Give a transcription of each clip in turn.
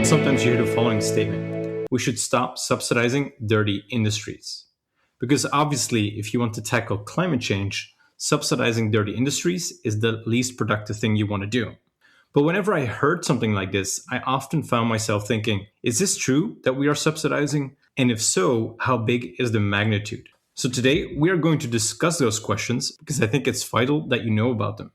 Sometimes you hear the following statement: we should stop subsidizing dirty industries. Because obviously, if you want to tackle climate change, subsidizing dirty industries is the least productive thing you want to do. But whenever I heard something like this, I often found myself thinking, is this true that we are subsidizing? And if so, how big is the magnitude? So today we are going to discuss those questions because I think it's vital that you know about them,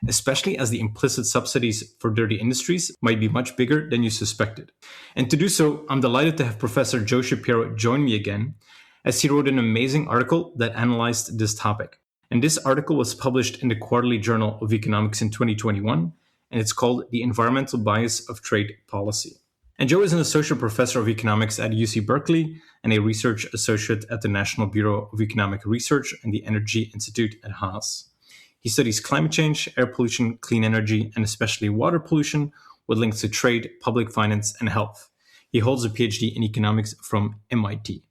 especially as the implicit subsidies for dirty industries might be much bigger than you suspected. And to do so, I'm delighted to have Professor Joe Shapiro join me again, as he wrote an amazing article that analyzed this topic. And this article was published in the Quarterly Journal of Economics in 2021, and it's called The Environmental Bias of Trade Policy. And Joe is an associate professor of economics at UC Berkeley and a research associate at the National Bureau of Economic Research and the Energy Institute at Haas. He studies climate change, air pollution, clean energy, and especially water pollution with links to trade, public finance, and health. He holds a PhD in economics from MIT.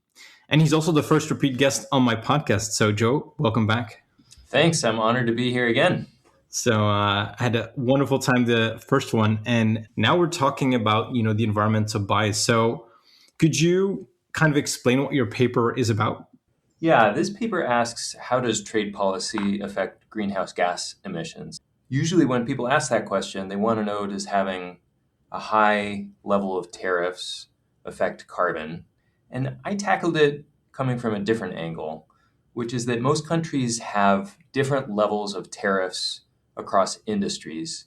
And he's also the first repeat guest on my podcast. So, Joe, welcome back. Thanks. I'm honored to be here again. So I had a wonderful time the first one. And now we're talking about, the environmental bias. So could you kind of explain what your paper is about? Yeah, this paper asks, how does trade policy affect greenhouse gas emissions? Usually when people ask that question, they want to know, does having a high level of tariffs affect carbon? And I tackled it coming from a different angle, which is that most countries have different levels of tariffs across industries.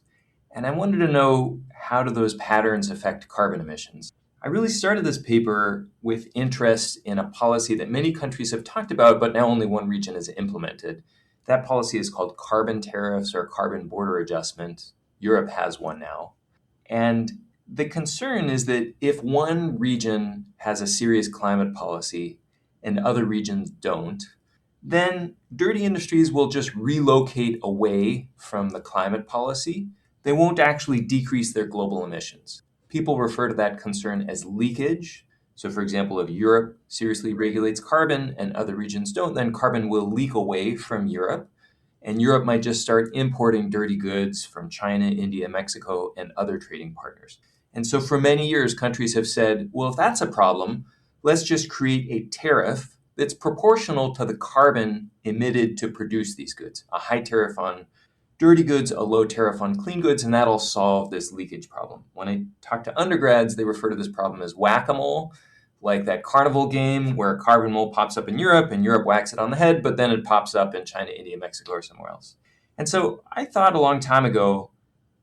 And I wanted to know, how do those patterns affect carbon emissions? I really started this paper with interest in a policy that many countries have talked about, but now only one region has implemented. That policy is called carbon tariffs or carbon border adjustment. Europe has one now. And the concern is that if one region has a serious climate policy and other regions don't, then dirty industries will just relocate away from the climate policy. They won't actually decrease their global emissions. People refer to that concern as leakage. So, for example, if Europe seriously regulates carbon and other regions don't, then carbon will leak away from Europe. And Europe might just start importing dirty goods from China, India, Mexico, and other trading partners. And so for many years, countries have said, well, if that's a problem, let's just create a tariff that's proportional to the carbon emitted to produce these goods. A high tariff on dirty goods, a low tariff on clean goods, and that'll solve this leakage problem. When I talk to undergrads, they refer to this problem as whack-a-mole, like that carnival game where a carbon mole pops up in Europe and Europe whacks it on the head, but then it pops up in China, India, Mexico, or somewhere else. And so I thought a long time ago,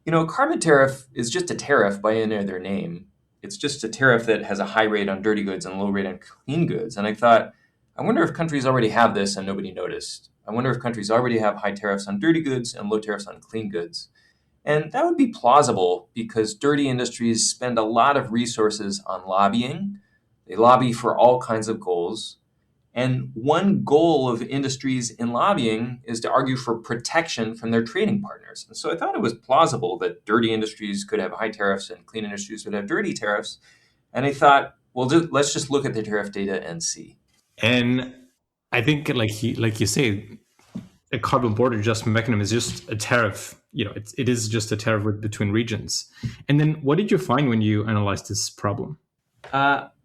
a carbon tariff is just a tariff by any other name. It's just a tariff that has a high rate on dirty goods and low rate on clean goods. And I thought, I wonder if countries already have this and nobody noticed. I wonder if countries already have high tariffs on dirty goods and low tariffs on clean goods. And that would be plausible because dirty industries spend a lot of resources on lobbying. They lobby for all kinds of goals. And one goal of industries in lobbying is to argue for protection from their trading partners. And so I thought it was plausible that dirty industries could have high tariffs and clean industries would have dirty tariffs. And I thought, well, let's just look at the tariff data and see. And I think, like you say, a carbon border adjustment mechanism is just a tariff. It is just a tariff between regions. And then what did you find when you analyzed this problem?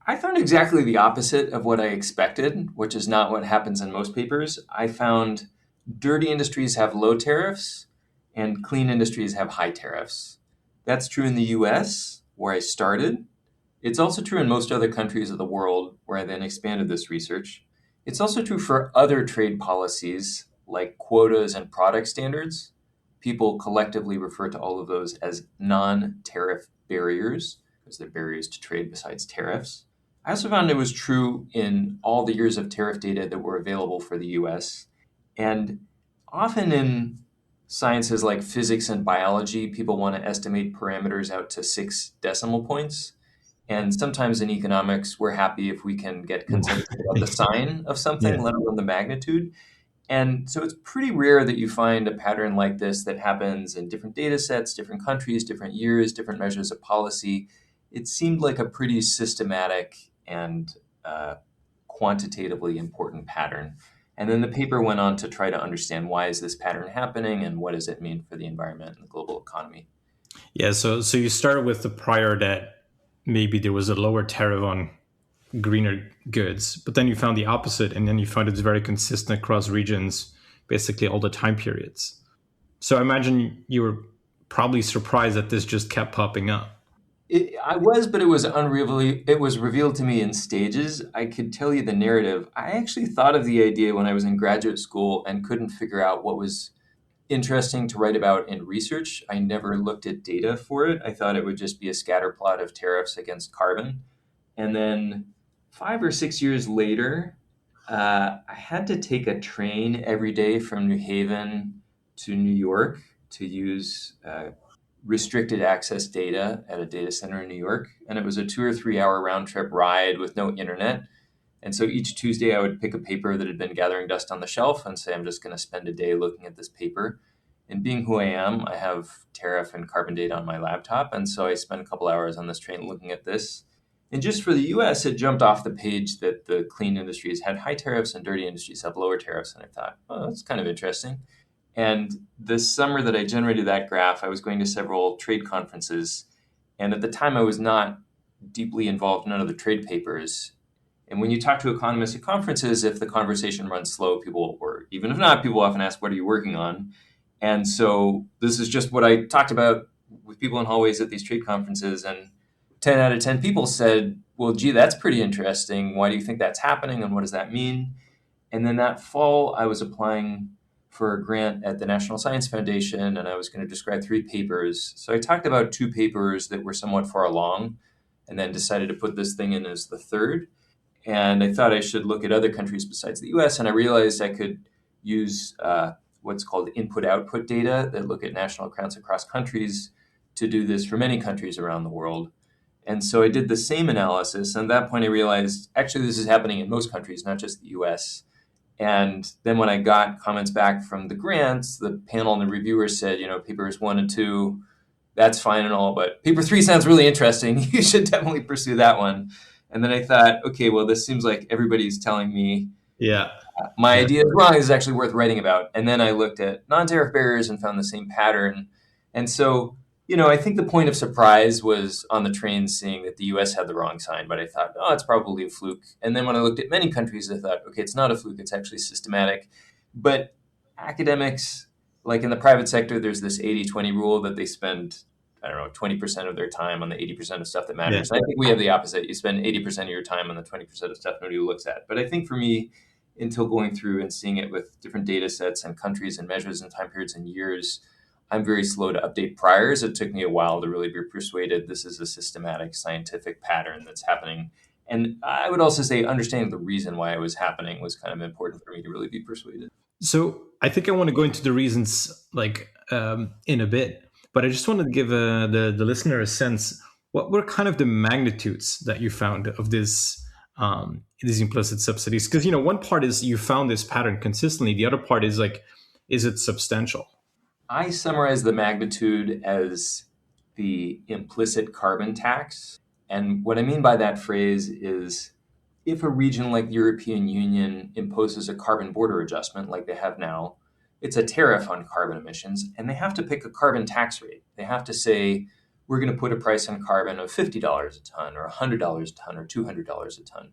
I found exactly the opposite of what I expected, which is not what happens in most papers. I found dirty industries have low tariffs and clean industries have high tariffs. That's true in the US, where I started. It's also true in most other countries of the world, where I then expanded this research. It's also true for other trade policies like quotas and product standards. People collectively refer to all of those as non-tariff barriers, because they're barriers to trade besides tariffs. I also found it was true in all the years of tariff data that were available for the US. And often in sciences like physics and biology, people want to estimate parameters out to 6 decimal points. And sometimes in economics, we're happy if we can get consensus about the sign of something, let alone the magnitude. And so it's pretty rare that you find a pattern like this that happens in different data sets, different countries, different years, different measures of policy. It seemed like a pretty systematic and quantitatively important pattern. And then the paper went on to try to understand, why is this pattern happening and what does it mean for the environment and the global economy? Yeah, so you started with the prior that maybe there was a lower tariff on greener goods, but then you found the opposite, and then you found it's very consistent across regions, basically all the time periods. So I imagine you were probably surprised that this just kept popping up. I was, but it was unrevealed. It was revealed to me in stages. I could tell you the narrative. I actually thought of the idea when I was in graduate school and couldn't figure out what was interesting to write about in research. I never looked at data for it. I thought it would just be a scatter plot of tariffs against carbon. And then 5 or 6 years later, I had to take a train every day from New Haven to New York to use restricted access data at a data center in New York. And it was a 2 or 3 hour round trip ride with no internet. And so each Tuesday, I would pick a paper that had been gathering dust on the shelf and say, I'm just going to spend a day looking at this paper. And being who I am, I have tariff and carbon data on my laptop. And so I spent a couple hours on this train looking at this. And just for the US, it jumped off the page that the clean industries had high tariffs and dirty industries have lower tariffs. And I thought, oh, that's kind of interesting. And this summer that I generated that graph, I was going to several trade conferences. And at the time, I was not deeply involved in none of the trade papers. And when you talk to economists at conferences, if the conversation runs slow, people, or even if not, people often ask, what are you working on? And so this is just what I talked about with people in hallways at these trade conferences. And 10 out of 10 people said, well, gee, that's pretty interesting. Why do you think that's happening? And what does that mean? And then that fall, I was applying for a grant at the National Science Foundation, and I was going to describe 3 papers. So I talked about 2 papers that were somewhat far along, and then decided to put this thing in as the third. And I thought I should look at other countries besides the US, and I realized I could use what's called input-output data that look at national accounts across countries to do this for many countries around the world. And so I did the same analysis, and at that point I realized, actually, this is happening in most countries, not just the US. And then when I got comments back from the grants, the panel and the reviewers said, papers 1 and 2, that's fine and all, but paper 3 sounds really interesting. You should definitely pursue that one. And then I thought, okay, well, this seems like everybody's telling me Yeah. my idea is wrong, is actually worth writing about. And then I looked at non-tariff barriers and found the same pattern. And so, I think the point of surprise was on the train seeing that the US had the wrong sign, but I thought, oh, it's probably a fluke. And then when I looked at many countries, I thought, okay, it's not a fluke, it's actually systematic. But academics, like in the private sector, there's this 80-20 rule that they spend, 20% of their time on the 80% of stuff that matters. Yeah. I think we have the opposite. You spend 80% of your time on the 20% of stuff nobody looks at. But I think for me, until going through and seeing it with different data sets and countries and measures and time periods and years, I'm very slow to update priors. It took me a while to really be persuaded this is a systematic scientific pattern that's happening. And I would also say understanding the reason why it was happening was kind of important for me to really be persuaded. So I think I want to go into the reasons in a bit, but I just wanted to give the listener a sense. What were kind of the magnitudes that you found of these implicit subsidies? Because, one part is you found this pattern consistently. The other part is is it substantial? I summarize the magnitude as the implicit carbon tax. And what I mean by that phrase is if a region like the European Union imposes a carbon border adjustment like they have now, it's a tariff on carbon emissions, and they have to pick a carbon tax rate. They have to say, we're going to put a price on carbon of $50 a ton or $100 a ton or $200 a ton.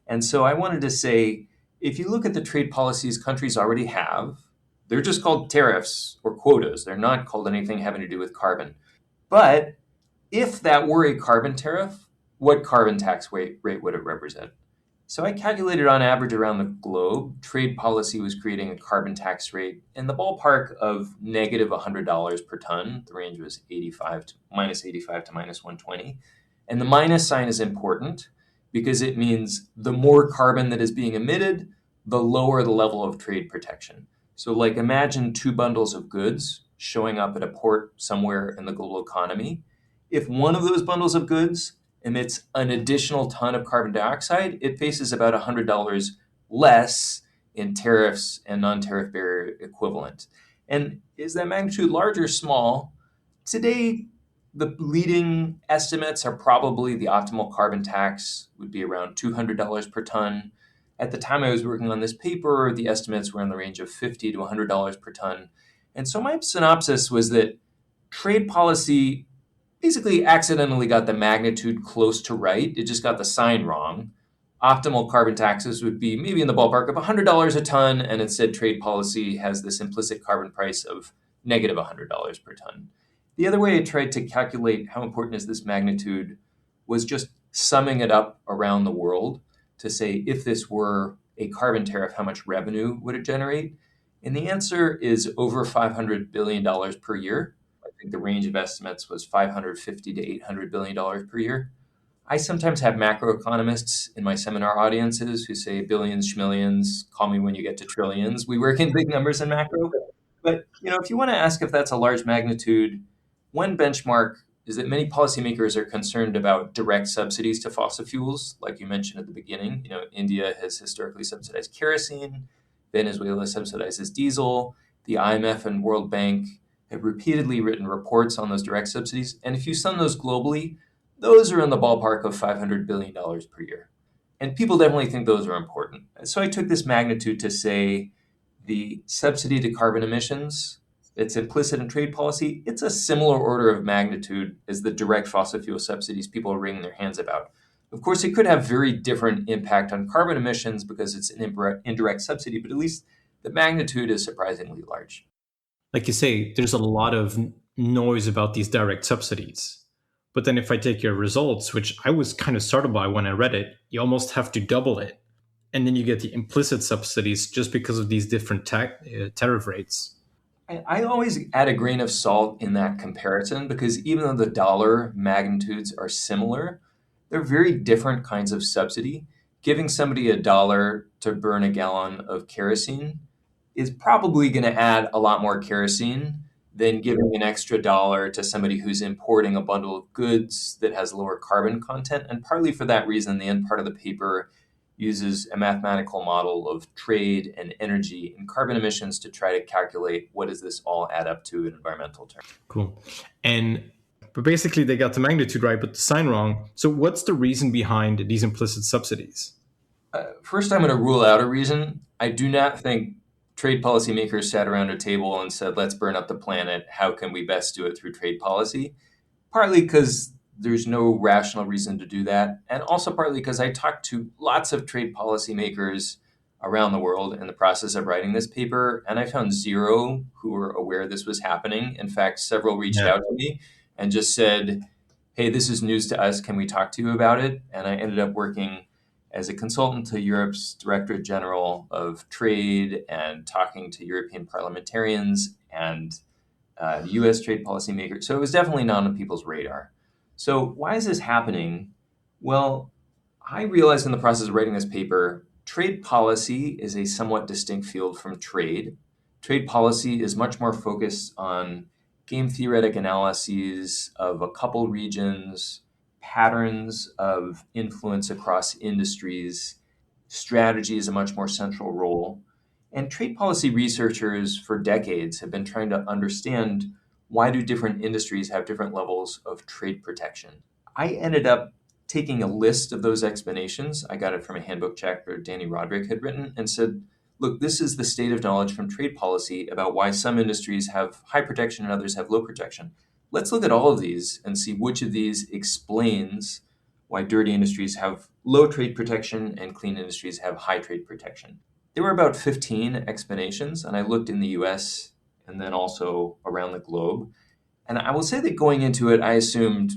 And so I wanted to say, if you look at the trade policies countries already have, they're just called tariffs or quotas. They're not called anything having to do with carbon. But if that were a carbon tariff, what carbon tax rate would it represent? So I calculated on average around the globe, trade policy was creating a carbon tax rate in the ballpark of negative $100 per ton. The range was minus 85 to minus 120. And the minus sign is important because it means the more carbon that is being emitted, the lower the level of trade protection. So imagine 2 bundles of goods showing up at a port somewhere in the global economy. If one of those bundles of goods emits an additional ton of carbon dioxide, it faces about $100 less in tariffs and non-tariff barrier equivalent. And is that magnitude large or small? Today, the leading estimates are probably the optimal carbon tax would be around $200 per ton. At the time I was working on this paper, the estimates were in the range of $50 to $100 per ton. And so my synopsis was that trade policy basically accidentally got the magnitude close to right. It just got the sign wrong. Optimal carbon taxes would be maybe in the ballpark of $100 a ton, and instead trade policy has this implicit carbon price of negative $100 per ton. The other way I tried to calculate how important is this magnitude was just summing it up around the world to say if this were a carbon tariff, how much revenue would it generate? And the answer is over $500 billion per year. I think the range of estimates was $550 to $800 billion per year. I sometimes have macroeconomists in my seminar audiences who say billions, schmillions, call me when you get to trillions. We work in big numbers in macro. But if you want to ask if that's a large magnitude, one benchmark is that many policymakers are concerned about direct subsidies to fossil fuels, like you mentioned at the beginning. India has historically subsidized kerosene, Venezuela subsidizes diesel, the IMF and World Bank have repeatedly written reports on those direct subsidies. And if you sum those globally, those are in the ballpark of $500 billion per year. And people definitely think those are important. So I took this magnitude to say the subsidy to carbon emissions, it's implicit in trade policy, it's a similar order of magnitude as the direct fossil fuel subsidies people are wringing their hands about. Of course, it could have very different impact on carbon emissions because it's an indirect subsidy, but at least the magnitude is surprisingly large. Like you say, there's a lot of noise about these direct subsidies. But then if I take your results, which I was kind of startled by when I read it, you almost have to double it. And then you get the implicit subsidies just because of these different tariff rates. I always add a grain of salt in that comparison because even though the dollar magnitudes are similar, they're very different kinds of subsidy. Giving somebody $1 to burn a gallon of kerosene is probably going to add a lot more kerosene than giving an extra dollar to somebody who's importing a bundle of goods that has lower carbon content. And partly for that reason, the end part of the paper uses a mathematical model of trade and energy and carbon emissions to try to calculate what does this all add up to in environmental terms. Cool. But basically they got the magnitude right, but the sign wrong. So what's the reason behind these implicit subsidies? First, I'm going to rule out a reason. I do not think trade policymakers sat around a table and said, let's burn up the planet. How can we best do it through trade policy? Partly because there's no rational reason to do that. And also partly because I talked to lots of trade policymakers around the world in the process of writing this paper, and I found zero who were aware this was happening. In fact, several reached out to me and just said, hey, this is news to us. Can we talk to you about it? And I ended up working as a consultant to Europe's Directorate General of Trade and talking to European parliamentarians and the US trade policymakers. So it was definitely not on people's radar. So why is this happening? Well, I realized in the process of writing this paper, trade policy is a somewhat distinct field from trade. Trade policy is much more focused on game theoretic analyses of a couple regions, patterns of influence across industries. Strategy is a much more central role. And trade policy researchers for decades have been trying to understand why do different industries have different levels of trade protection. I ended up taking a list of those explanations. I got it from a handbook chapter Danny Roderick had written and said, look, this is the state of knowledge from trade policy about why some industries have high protection and others have low protection. Let's look at all of these and see which of these explains why dirty industries have low trade protection and clean industries have high trade protection. There were about 15 explanations, and I looked in the US and then also around the globe. And I will say that going into it, I assumed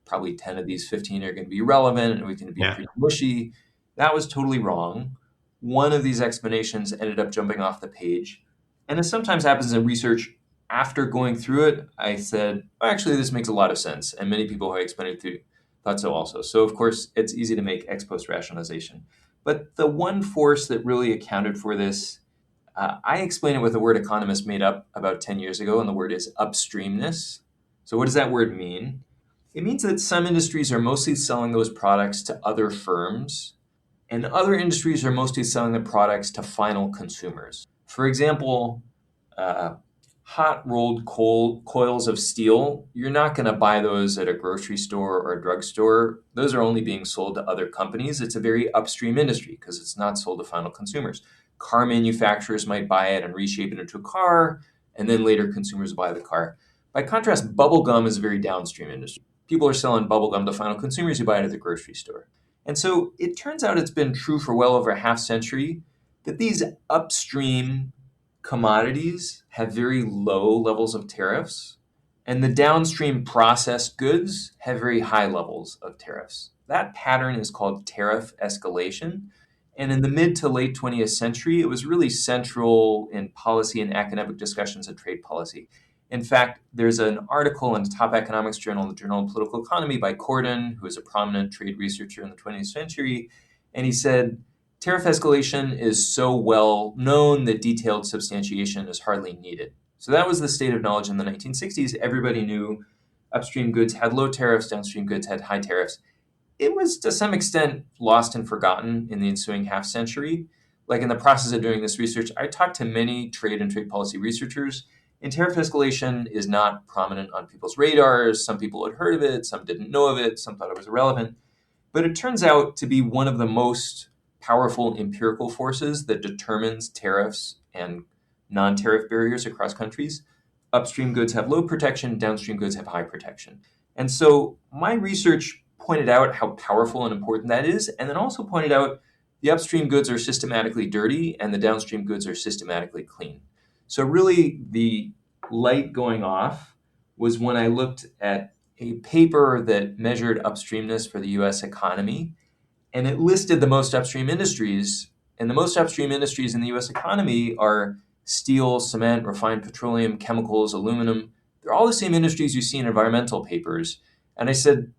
probably 10 of these 15 are going to be relevant and we can be pretty mushy. That was totally wrong. One of these explanations ended up jumping off the page. And as sometimes happens in research, after going through it, I said, oh, actually, this makes a lot of sense. And many people who I explained it to thought so also. So, of course, it's easy to make ex post rationalization. But the one force that really accounted for this, I explain it with a word economists made up about 10 years ago, and the word is upstreamness. So what does that word mean? It means that some industries are mostly selling those products to other firms, and other industries are mostly selling the products to final consumers. For example, hot rolled coils of steel, you're not going to buy those at a grocery store or a drugstore. Those are only being sold to other companies. It's a very upstream industry because it's not sold to final consumers. Car manufacturers might buy it and reshape it into a car, and then later consumers buy the car. By contrast, bubble gum is a very downstream industry. People are selling bubble gum to final consumers who buy it at the grocery store. And so it turns out it's been true for well over a half century that these upstream commodities have very low levels of tariffs, and the downstream processed goods have very high levels of tariffs. That pattern is called tariff escalation. And in the mid to late 20th century, it was really central in policy and academic discussions of trade policy. In fact, there's an article in the top economics journal, the Journal of Political Economy, by Corden, who is a prominent trade researcher in the 20th century. And he said, tariff escalation is so well known that detailed substantiation is hardly needed. So that was the state of knowledge in the 1960s. Everybody knew upstream goods had low tariffs, downstream goods had high tariffs. It was to some extent lost and forgotten in the ensuing half century. Like in the process of doing this research, I talked to many trade and trade policy researchers, and tariff escalation is not prominent on people's radars. Some people had heard of it, some didn't know of it, some thought it was irrelevant. But it turns out to be one of the most powerful empirical forces that determines tariffs and non-tariff barriers across countries. Upstream goods have low protection, downstream goods have high protection. And so my research pointed out how powerful and important that is, and then also pointed out the upstream goods are systematically dirty and the downstream goods are systematically clean. So really the light going off was when I looked at a paper that measured upstreamness for the US economy, and it listed the most upstream industries. And the most upstream industries in the US economy are steel, cement, refined petroleum, chemicals, aluminum. They're all the same industries you see in environmental papers. And I said,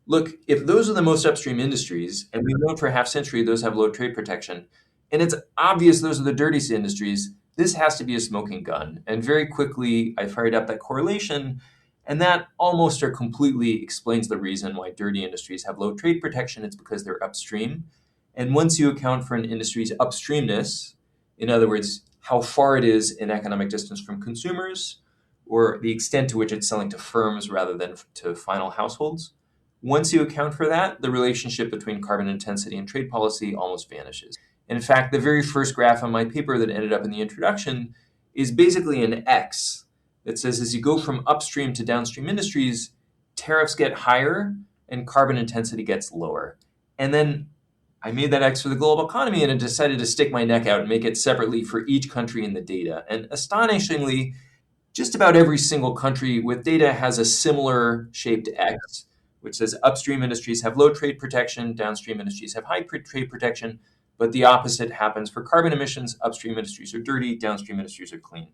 look, if those are the most upstream industries, and we've known for a half century those have low trade protection, and it's obvious those are the dirtiest industries, this has to be a smoking gun. And very quickly, I fired up that correlation, and that almost or completely explains the reason why dirty industries have low trade protection. It's because they're upstream. And once you account for an industry's upstreamness, in other words, how far it is in economic distance from consumers, or the extent to which it's selling to firms rather than to final households, once you account for that, the relationship between carbon intensity and trade policy almost vanishes. And in fact, the very first graph on my paper that ended up in the introduction is basically an X that says as you go from upstream to downstream industries, tariffs get higher and carbon intensity gets lower. And then I made that X for the global economy, and I decided to stick my neck out and make it separately for each country in the data. And astonishingly, just about every single country with data has a similar shaped X, which says upstream industries have low trade protection, downstream industries have high trade protection, but the opposite happens for carbon emissions. Upstream industries are dirty, downstream industries are clean.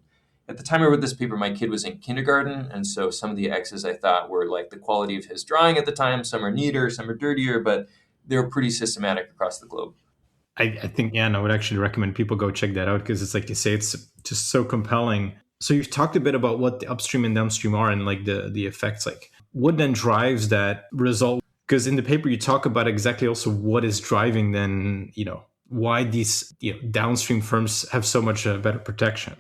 At the time I wrote this paper, my kid was in kindergarten, and so some of the X's I thought were like the quality of his drawing at the time. Some are neater, some are dirtier, but they're pretty systematic across the globe. I think, yeah, and I would actually recommend people go check that out because it's like you say, it's just so compelling. So you've talked a bit about what the upstream and downstream are and like the effects. Like what then drives that result? Because in the paper you talk about exactly also what is driving then, why these downstream firms have so much better protection.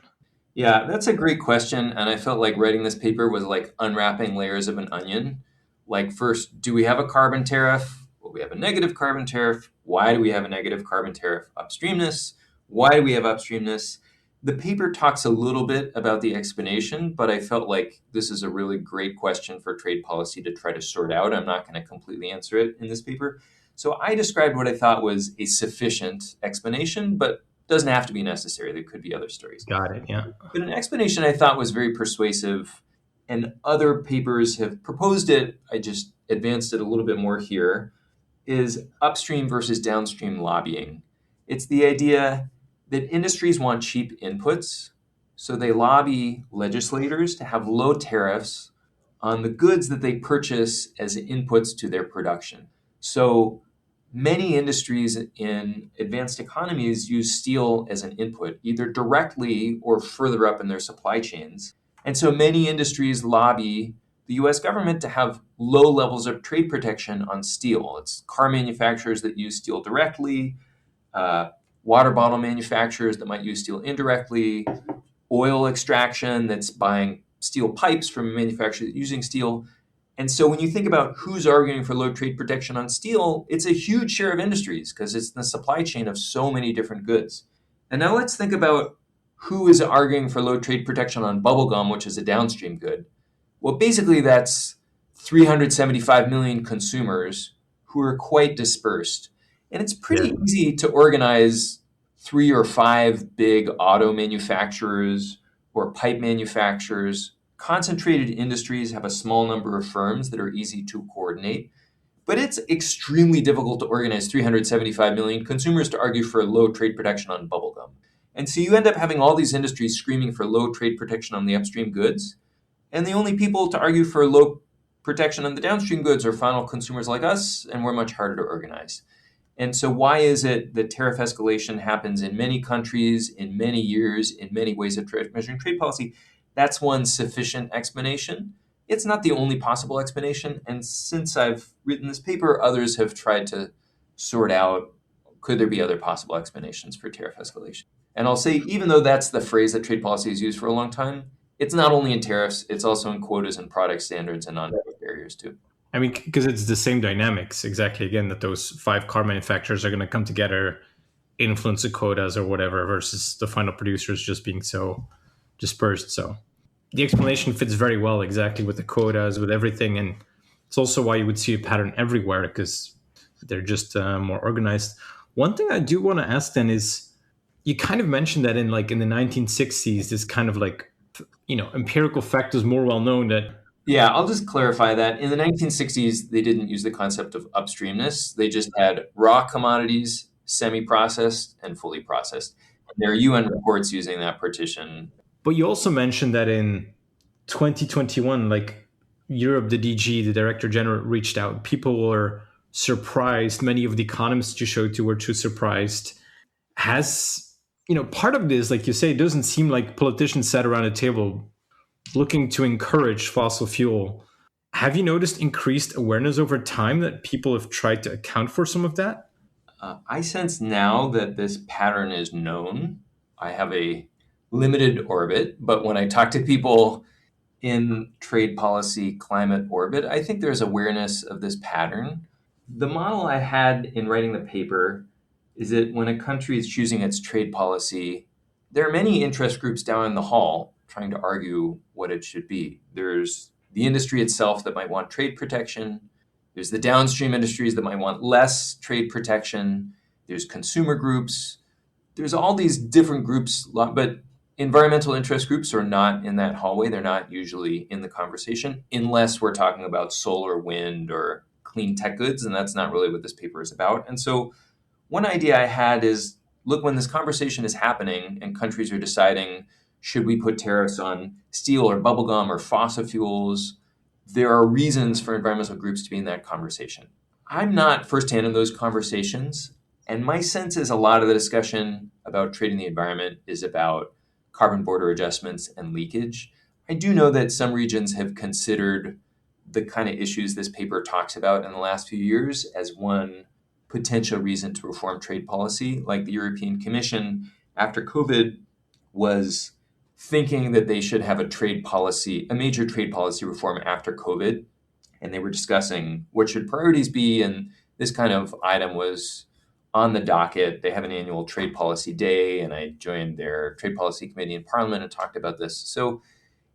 Yeah, that's a great question. And I felt like writing this paper was like unwrapping layers of an onion. Like first, do we have a carbon tariff? Well, we have a negative carbon tariff. Why do we have a negative carbon tariff? Upstreamness. Why do we have upstreamness? The paper talks a little bit about the explanation, but I felt like this is a really great question for trade policy to try to sort out. I'm not going to completely answer it in this paper. So I described what I thought was a sufficient explanation, but doesn't have to be necessary. There could be other stories. Got it, yeah. But an explanation I thought was very persuasive, and other papers have proposed it. I just advanced it a little bit more here, is upstream versus downstream lobbying. It's the idea that industries want cheap inputs, so they lobby legislators to have low tariffs on the goods that they purchase as inputs to their production. So many industries in advanced economies use steel as an input, either directly or further up in their supply chains. And so many industries lobby the US government to have low levels of trade protection on steel. It's car manufacturers that use steel directly, water bottle manufacturers that might use steel indirectly, oil extraction that's buying steel pipes from a manufacturer that's using steel. And so when you think about who's arguing for low trade protection on steel, it's a huge share of industries because it's the supply chain of so many different goods. And now let's think about who is arguing for low trade protection on bubblegum, which is a downstream good. Well, basically, that's 375 million consumers who are quite dispersed. And it's Yeah. pretty easy to organize three or five big auto manufacturers or pipe manufacturers. Concentrated industries have a small number of firms that are easy to coordinate. But it's extremely difficult to organize 375 million consumers to argue for low trade protection on bubblegum. And so you end up having all these industries screaming for low trade protection on the upstream goods. And the only people to argue for low protection on the downstream goods are final consumers like us, and we're much harder to organize. And so, why is it that tariff escalation happens in many countries, in many years, in many ways of measuring trade policy? That's one sufficient explanation. It's not the only possible explanation. And since I've written this paper, others have tried to sort out, could there be other possible explanations for tariff escalation? And I'll say, even though that's the phrase that trade policy has used for a long time, it's not only in tariffs, it's also in quotas and product standards and non-tariff barriers too. I mean, because it's the same dynamics exactly. Again, that those 5 car manufacturers are going to come together, influence the quotas or whatever, versus the final producers just being so dispersed. So the explanation fits very well exactly with the quotas, with everything, and it's also why you would see a pattern everywhere because they're just more organized. One thing I do want to ask then is, you kind of mentioned that in the 1960s, this kind of empirical fact is more well known that. Yeah, I'll just clarify that. In the 1960s, they didn't use the concept of upstreamness. They just had raw commodities, semi-processed, and fully processed. And there are UN reports using that partition. But you also mentioned that in 2021, like Europe, the DG, the Director General reached out. People were surprised. Many of the economists you showed to were too surprised. Has, part of this, like you say, it doesn't seem like politicians sat around a table looking to encourage fossil fuel. Have you noticed increased awareness over time that people have tried to account for some of that? I sense now that this pattern is known. I have a limited orbit, but when I talk to people in trade policy climate orbit, I think there's awareness of this pattern. The model I had in writing the paper is that when a country is choosing its trade policy, there are many interest groups down in the hall trying to argue what it should be. There's the industry itself that might want trade protection. There's the downstream industries that might want less trade protection. There's consumer groups. There's all these different groups, but environmental interest groups are not in that hallway. They're not usually in the conversation unless we're talking about solar, wind, or clean tech goods, and that's not really what this paper is about. And so one idea I had is, look, when this conversation is happening and countries are deciding, should we put tariffs on steel or bubblegum or fossil fuels, there are reasons for environmental groups to be in that conversation. I'm not firsthand in those conversations, and my sense is a lot of the discussion about trading the environment is about carbon border adjustments and leakage. I do know that some regions have considered the kind of issues this paper talks about in the last few years as one potential reason to reform trade policy, like the European Commission after COVID was thinking that they should have a major trade policy reform after COVID. And they were discussing what should priorities be. And this kind of item was on the docket. They have an annual trade policy day, and I joined their trade policy committee in Parliament and talked about this. So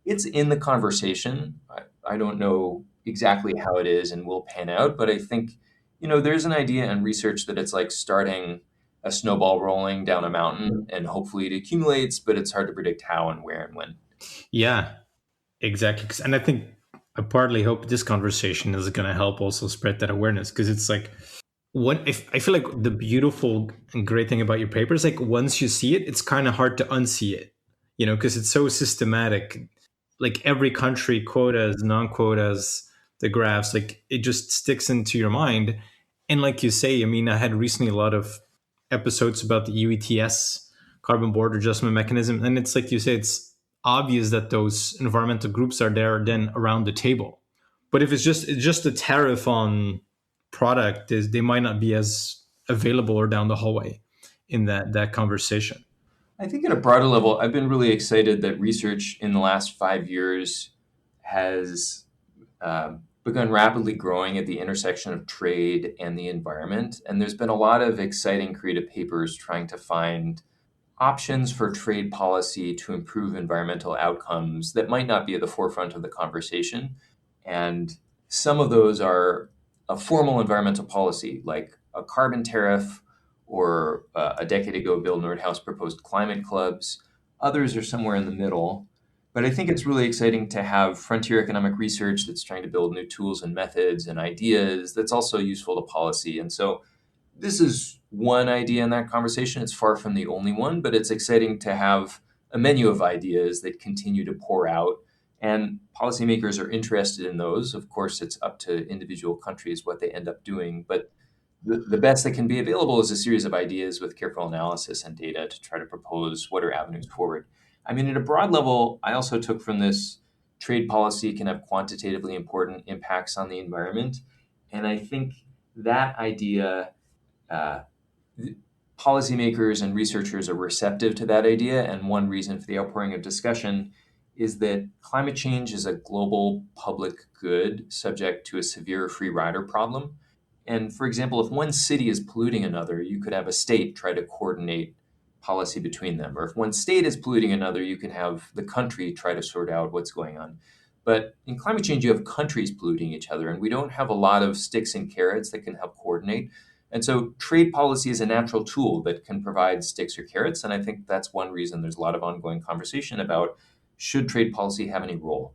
it's in the conversation. I don't know exactly how it is and will pan out, but I think, there's an idea and research that it's like starting a snowball rolling down a mountain and hopefully it accumulates, but it's hard to predict how and where and when. Yeah, exactly. And I think I partly hope this conversation is going to help also spread that awareness, because it's like, if I feel like the beautiful and great thing about your paper is like once you see it, it's kind of hard to unsee it, because it's so systematic. Like every country, quotas, non-quotas, the graphs, like it just sticks into your mind. And like you say, I mean, I had recently a lot of episodes about the ETS, carbon border adjustment mechanism, and it's like you say, it's obvious that those environmental groups are there then around the table. But if it's just a tariff on product, they might not be as available or down the hallway in that conversation. I think at a broader level, I've been really excited that research in the last 5 years has begun rapidly growing at the intersection of trade and the environment. And there's been a lot of exciting creative papers trying to find options for trade policy to improve environmental outcomes that might not be at the forefront of the conversation. And some of those are a formal environmental policy, like a carbon tariff, or a decade ago, Bill Nordhaus proposed climate clubs. Others are somewhere in the middle. But I think it's really exciting to have frontier economic research that's trying to build new tools and methods and ideas that's also useful to policy. And so this is one idea in that conversation. It's far from the only one, but it's exciting to have a menu of ideas that continue to pour out. And policymakers are interested in those. Of course, it's up to individual countries what they end up doing. But the best that can be available is a series of ideas with careful analysis and data to try to propose what are avenues forward. I mean, at a broad level, I also took from this trade policy can have quantitatively important impacts on the environment. And I think that idea, uh, policymakers and researchers are receptive to that idea. And one reason for the outpouring of discussion is that climate change is a global public good subject to a severe free rider problem. And for example, if one city is polluting another, you could have a state try to coordinate policy between them. Or if one state is polluting another, you can have the country try to sort out what's going on. But in climate change, you have countries polluting each other, and we don't have a lot of sticks and carrots that can help coordinate. And so trade policy is a natural tool that can provide sticks or carrots. And I think that's one reason there's a lot of ongoing conversation about should trade policy have any role.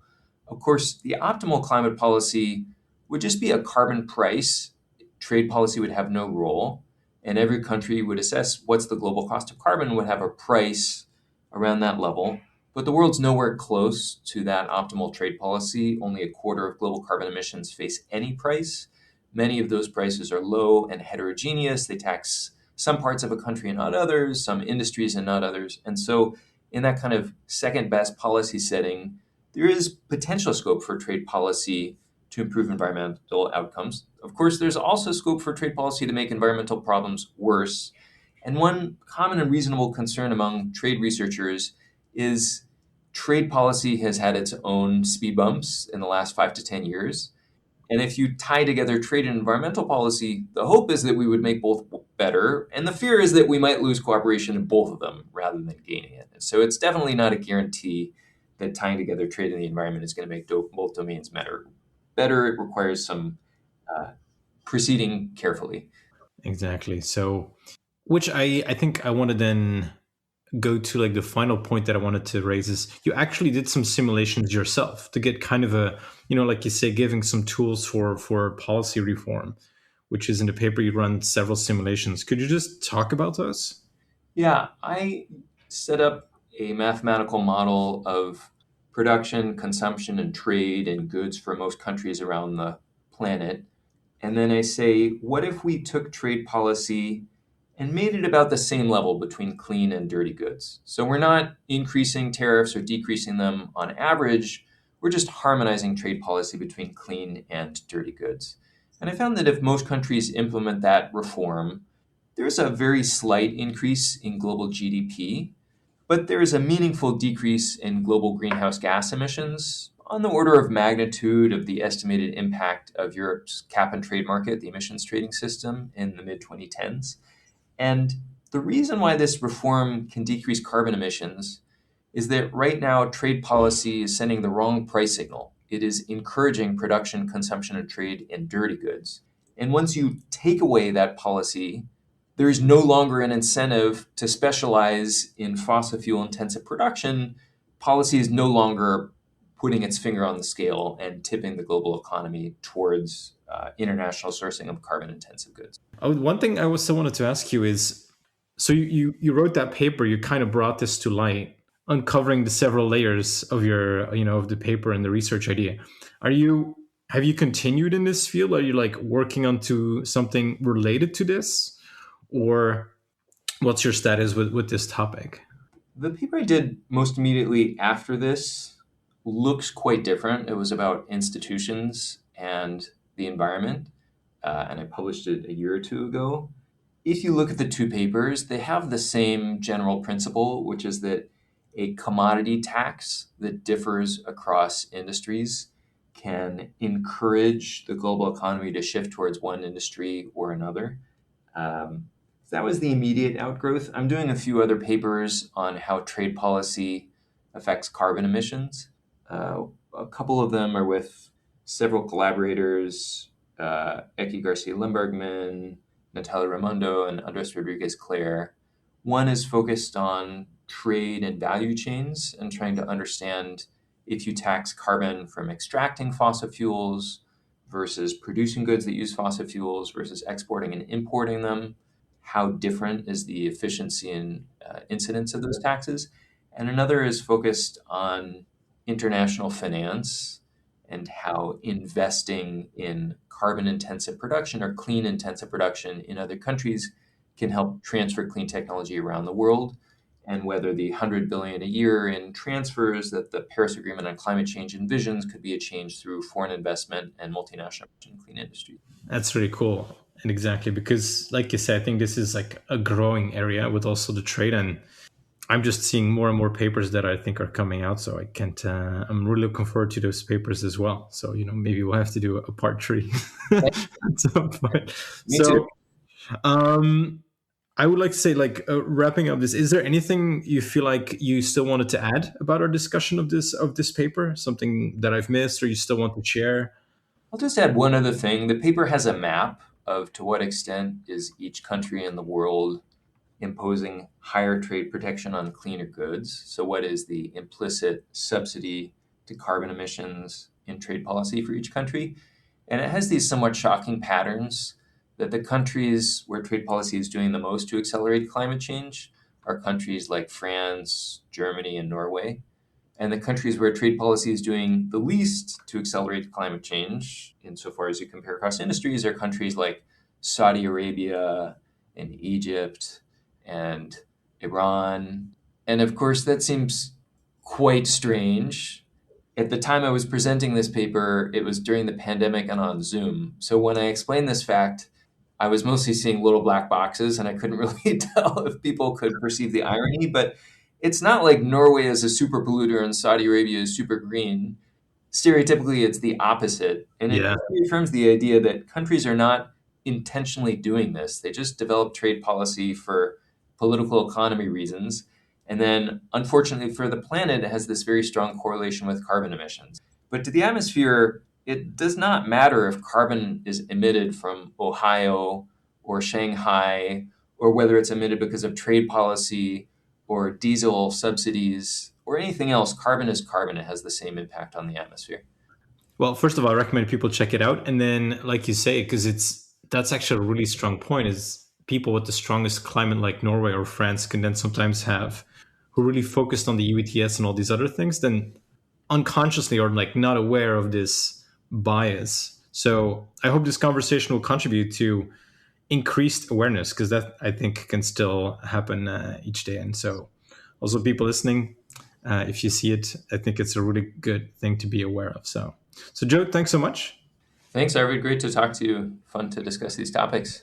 Of course, the optimal climate policy would just be a carbon price. Trade policy would have no role, and every country would assess what's the global cost of carbon, would have a price around that level. But the world's nowhere close to that optimal trade policy. Only a quarter of global carbon emissions face any price. Many of those prices are low and heterogeneous. They tax some parts of a country and not others, some industries and not others. And so, in that kind of second best policy setting, there is potential scope for trade policy to improve environmental outcomes. Of course, there's also scope for trade policy to make environmental problems worse. And one common and reasonable concern among trade researchers is trade policy has had its own speed bumps in the last 5 to 10 years. And if you tie together trade and environmental policy, the hope is that we would make both better. And the fear is that we might lose cooperation in both of them rather than gaining it. So it's definitely not a guarantee that tying together trade and the environment is going to make both domains better. It requires some proceeding carefully. Exactly. So, which I think I want to then go to like the final point that I wanted to raise is you actually did some simulations yourself to get kind of a, like you say, giving some tools for policy reform, which is in the paper you run several simulations. Could you just talk about those? Yeah, I set up a mathematical model of production, consumption, and trade in goods for most countries around the planet. And then I say, what if we took trade policy and made it about the same level between clean and dirty goods? So we're not increasing tariffs or decreasing them on average. We're just harmonizing trade policy between clean and dirty goods. And I found that if most countries implement that reform, there's a very slight increase in global GDP, but there is a meaningful decrease in global greenhouse gas emissions on the order of magnitude of the estimated impact of Europe's cap and trade market, the emissions trading system, in the mid-2010s. And the reason why this reform can decrease carbon emissions is that right now trade policy is sending the wrong price signal. It is encouraging production, consumption, and trade in dirty goods. And once you take away that policy, there is no longer an incentive to specialize in fossil fuel intensive production. Policy is no longer putting its finger on the scale and tipping the global economy towards international sourcing of carbon intensive goods. One thing I also wanted to ask you is, so you wrote that paper, you kind of brought this to light, uncovering the several layers of your, of the paper and the research idea. Have you continued in this field? Are you like working onto something related to this? Or what's your status with this topic? The paper I did most immediately after this looks quite different. It was about institutions and the environment, and I published it a year or two ago. If you look at the two papers, they have the same general principle, which is that a commodity tax that differs across industries can encourage the global economy to shift towards one industry or another. That was the immediate outgrowth. I'm doing a few other papers on how trade policy affects carbon emissions. A couple of them are with several collaborators, Eki Garcia-Limbergman, Natalia Raimondo, and Andres Rodriguez-Clare. One is focused on trade and value chains and trying to understand if you tax carbon from extracting fossil fuels versus producing goods that use fossil fuels versus exporting and importing them, how different is the efficiency and incidence of those taxes. And another is focused on international finance and how investing in carbon intensive production or clean intensive production in other countries can help transfer clean technology around the world, and whether the 100 billion a year in transfers that the Paris Agreement on Climate Change envisions could be achieved through foreign investment and multinational in clean industry. That's really cool. And exactly, because like you said, I think this is like a growing area with also the trade, and I'm just seeing more and more papers that I think are coming out. So I can't, I'm really looking forward to those papers as well. So, maybe we'll have to do a part 3 at some point. Me too. I would like to say, like, wrapping up this, is there anything you feel like you still wanted to add about our discussion of this paper? Something that I've missed or you still want to share? I'll just add one other thing. The paper has a map of to what extent is each country in the world imposing higher trade protection on cleaner goods. So what is the implicit subsidy to carbon emissions in trade policy for each country? And it has these somewhat shocking patterns that the countries where trade policy is doing the most to accelerate climate change are countries like France, Germany, and Norway. And the countries where trade policy is doing the least to accelerate climate change, insofar as you compare across industries, are countries like Saudi Arabia and Egypt and Iran. And of course, that seems quite strange. At the time I was presenting this paper, it was during the pandemic and on Zoom. So when I explained this fact, I was mostly seeing little black boxes and I couldn't really tell if people could perceive the irony. But it's not like Norway is a super polluter and Saudi Arabia is super green. Stereotypically, it's the opposite. And it Yeah. reaffirms the idea that countries are not intentionally doing this. They just develop trade policy for political economy reasons. And then, unfortunately for the planet, it has this very strong correlation with carbon emissions. But to the atmosphere, it does not matter if carbon is emitted from Ohio or Shanghai, or whether it's emitted because of trade policy or diesel subsidies or anything else. Carbon is carbon. It has the same impact on the atmosphere. Well, first of all, I recommend people check it out. And then, like you say, because that's actually a really strong point, is people with the strongest climate like Norway or France can then sometimes have, who really focused on the EU ETS and all these other things, then unconsciously or like not aware of this bias. So I hope this conversation will contribute to increased awareness, because that I think can still happen each day. And so also people listening, if you see it, I think it's a really good thing to be aware of. So Joe, thanks so much. Thanks, Arvid. Great to talk to you. Fun to discuss these topics.